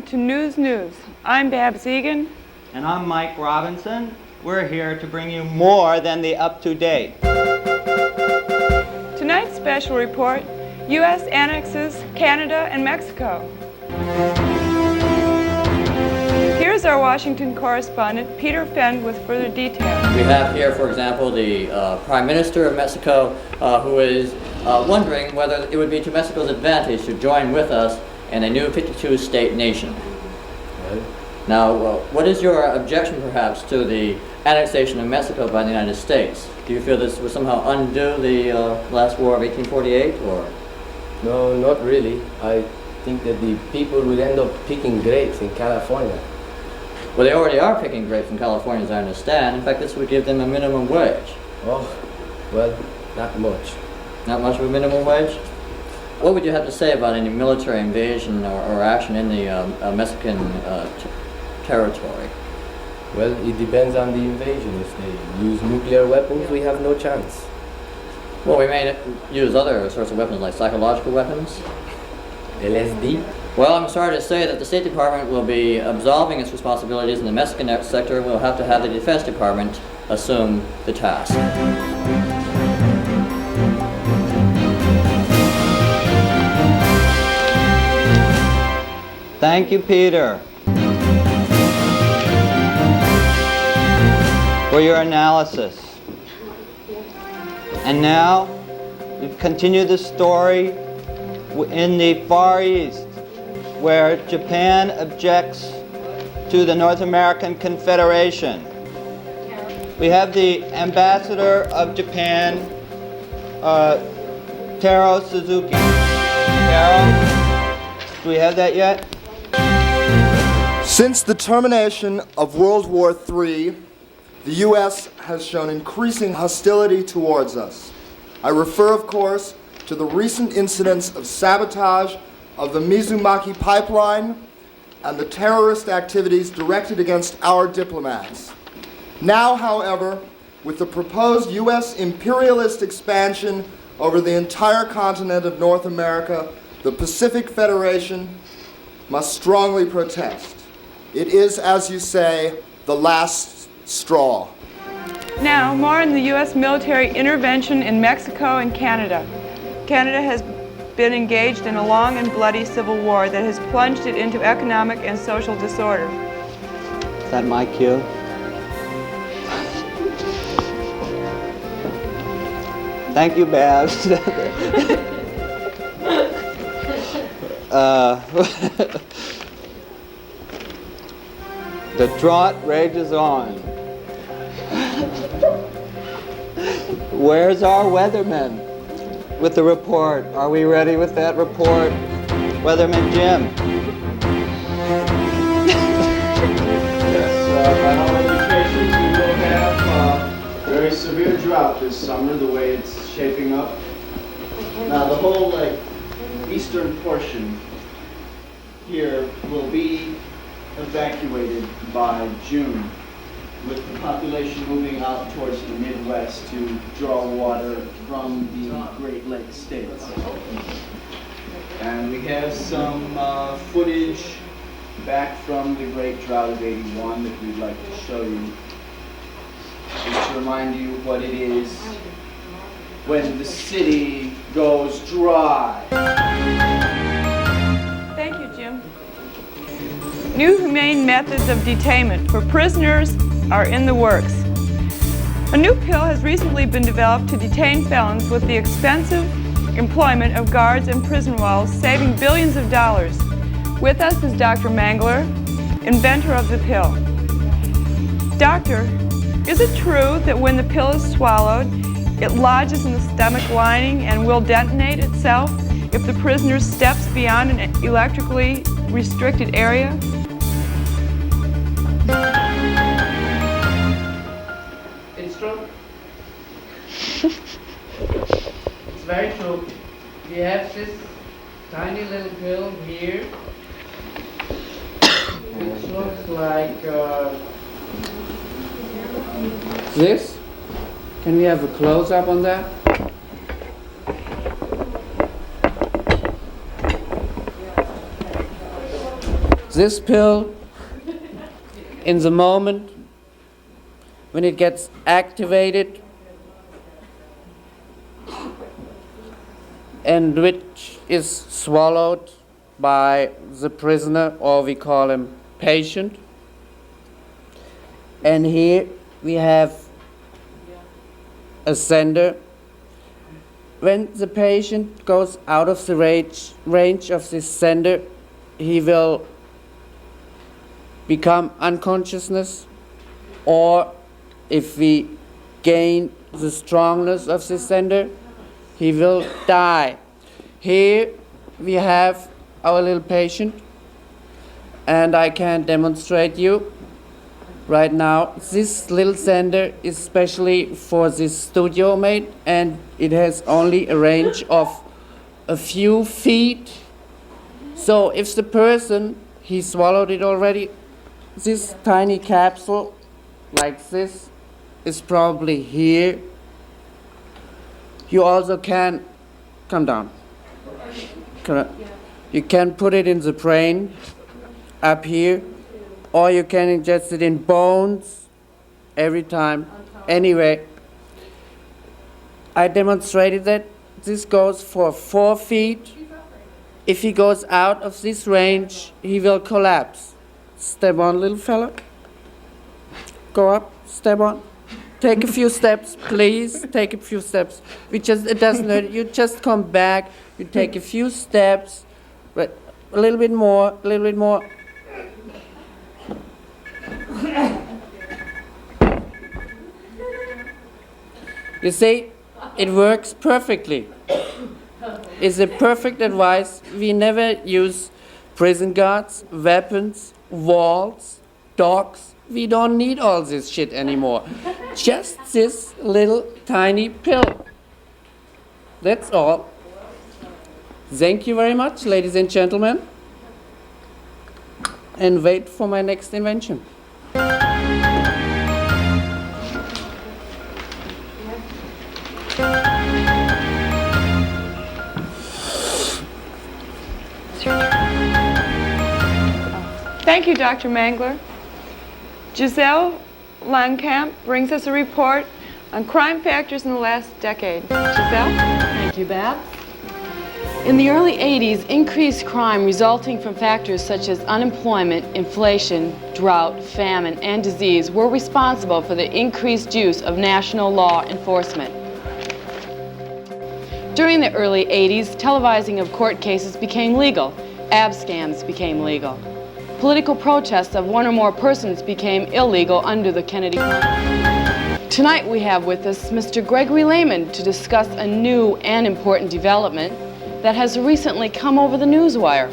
to News News. I'm Babs Egan. And I'm Mike Robinson. We're here to bring you more than the up-to-date. Tonight's special report, U.S. annexes Canada and Mexico. Here's our Washington correspondent, Peter Fenn, with further details. We have here, for example, the Prime Minister of Mexico, who is wondering whether it would be to Mexico's advantage to join with us in a new 52-state nation. Right. Now, what is your objection, perhaps, to the annexation of Mexico by the United States? Do you feel this would somehow undo the last war of 1848, or? No, not really. I think that the people would end up picking grapes in California. Well, they already are picking grapes in California, as I understand. In fact, this would give them a minimum wage. Oh, well, not much. Not much of a minimum wage? What would you have to say about any military invasion or action in the Mexican territory? Well, it depends on the invasion. If they use nuclear weapons, we have no chance. Well, we may use other sorts of weapons, like psychological weapons. LSD? Well, I'm sorry to say that the State Department will be absolving its responsibilities in the Mexican sector. We'll have to have the Defense Department assume the task. Thank you, Peter, for your analysis. And now, we continue the story in the Far East, where Japan objects to the North American Confederation. We have the ambassador of Japan, Taro Suzuki. Taro, do we have that yet? Since the termination of World War III, the U.S. has shown increasing hostility towards us. I refer, of course, to the recent incidents of sabotage of the Mizumaki pipeline and the terrorist activities directed against our diplomats. Now, however, with the proposed U.S. imperialist expansion over the entire continent of North America, the Pacific Federation must strongly protest. It is, as you say, the last straw. Now, more on the U.S. military intervention in Mexico and Canada. Canada has been engaged in a long and bloody civil war that has plunged it into economic and social disorder. Is that my cue? Thank you, Babs. The drought rages on. Where's our weatherman with the report? Are we ready with that report? Weatherman Jim. Yes, by all indications, we will have very severe drought this summer, the way it's shaping up. Now, the whole eastern portion here will be evacuated by June, with the population moving out towards the Midwest to draw water from the Great Lakes states. And we have some footage back from the Great Drought of '81 that we'd like to show you, just to remind you what it is when the city goes dry. Thank you, Jim. New humane methods of detainment for prisoners are in the works. A new pill has recently been developed to detain felons with the expensive employment of guards and prison walls, saving billions of dollars. With us is Dr. Mangler, inventor of the pill. Doctor, is it true that when the pill is swallowed, it lodges in the stomach lining and will detonate itself if the prisoner steps beyond an electrically restricted area? It's true. It's very true. We have this tiny little pill here, which looks like this. Can we have a close-up on that? This pill, in the moment when it gets activated, and which is swallowed by the prisoner, or we call him patient. And here we have a sender. When the patient goes out of the range of this sender, he will become unconsciousness, or if we gain the strongness of the sender, he will die. Here we have our little patient, and I can demonstrate you right now. This little sender is specially for this studio made, and it has only a range of a few feet. So if the person, he swallowed it already, this tiny capsule like this is probably here. You also can, come down. You can put it in the brain, up here, or you can ingest it in bones every time. Anyway, I demonstrated that this goes for 4 feet. If he goes out of this range, he will collapse. Step on, little fella. Go up, step on. Take a few steps, please. Take a few steps. It doesn't hurt. You just come back. You take a few steps, but a little bit more, a little bit more. You see, it works perfectly. It's a perfect advice. We never use prison guards, weapons, walls, dogs. We don't need all this shit anymore. Just this little tiny pill. That's all. Thank you very much, ladies and gentlemen. And wait for my next invention. Thank you, Dr. Mangler. Giselle Langkamp brings us a report on crime factors in the last decade. Giselle? Thank you, Babs. In the early 80s, increased crime resulting from factors such as unemployment, inflation, drought, famine, and disease were responsible for the increased use of national law enforcement. During the early 80s, televising of court cases became legal. Abscams became legal. Political protests of one or more persons became illegal under the Kennedy Plan. Tonight we have with us Mr. Gregory Lehman to discuss a new and important development that has recently come over the newswire.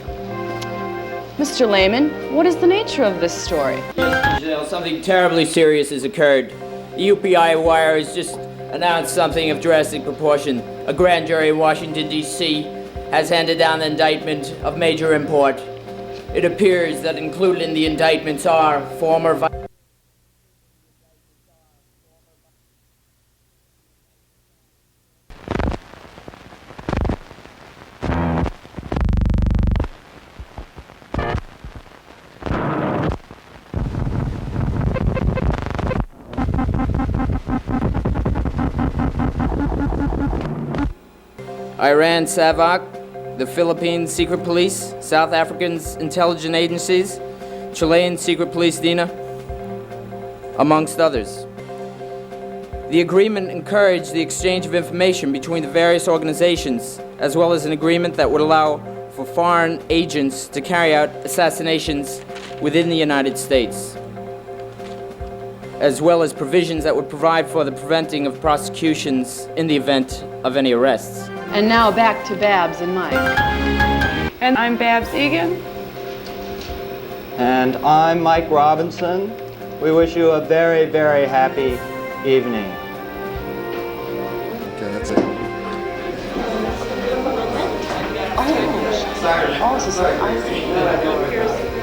Mr. Lehman, what is the nature of this story? Yes, Giselle, something terribly serious has occurred. The UPI wire has just announced something of drastic proportion. A grand jury in Washington, D.C. has handed down an indictment of major import. It appears that included in the indictments are former Iran SAVAK, the Philippines Secret Police, South African's intelligence agencies, Chilean Secret Police DINA, amongst others. The agreement encouraged the exchange of information between the various organizations, as well as an agreement that would allow for foreign agents to carry out assassinations within the United States, as well as provisions that would provide for the preventing of prosecutions in the event of any arrests. And now back to Babs and Mike. And I'm Babs Egan. And I'm Mike Robinson. We wish you a very, very happy evening. Okay, that's it. Oh, so I see.